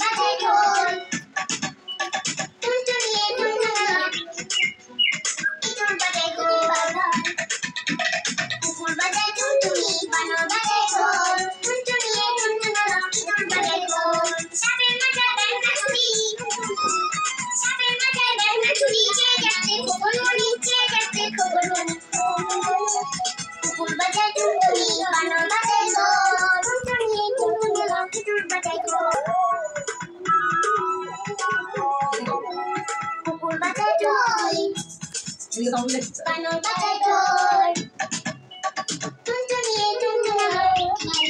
বাজায় ঢোল টুনটুনিয়ে টুনটুনিয়ে ইঁদুর বাজায় গোল কুকুর বাজায় টুনটুনি বানর বাজায় ঢোল টুনটুনিয়ে টুনটুনিয়ে ইঁদুর বাজায় গোল সাপের মাথায় ব্যাঙটা ছুরি সাপের মাথায় ব্যাঙটা ছুরি চেয়ে যাচ্ছে খোকনমণি চেয়ে যাচ্ছে খোকনমণি কুকুর বাজায় টুনটুনি বানর বাজায় ঢোল টুনটুনিয়ে টুনটুনিয়ে ইঁদুর বাজায় গোল কুকুর বাজায় ঢোল বানর বাজায় ঢোল টুনটুনিয়ে টুনটুনিয়ে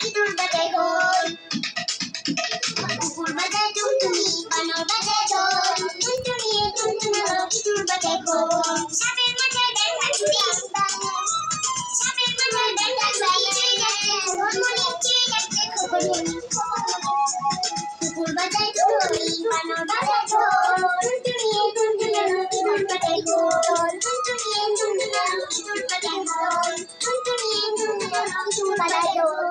ইঁদুর বাজায় গোল কুকুর বাজায় টুনটুনি বানর বাজায় ঢোল টুনটুনিয়ে টুনটুনিয়ে ইঁদুর বাজায় গোল সাপের মাথায় ব্যাঙটা ছুরি সাপের মাথায় ব্যাঙটা ছুরি চেয়ে যাচ্ছে খোকনমণি চেয়ে যাচ্ছে খোকনমণি কুকুর বাজায় টুনটুনি বানর বাজায় ঢোল টুনটুনিয়ে টুনটুনিয়ে ইঁদুর বাজায় গোল টুনটুনিয়ে টুনটুনিয়ে ইঁদুর বাজায় গোল টুনটুনিয়ে টুনটুনিয়ে ইঁদুর বাজায় গোল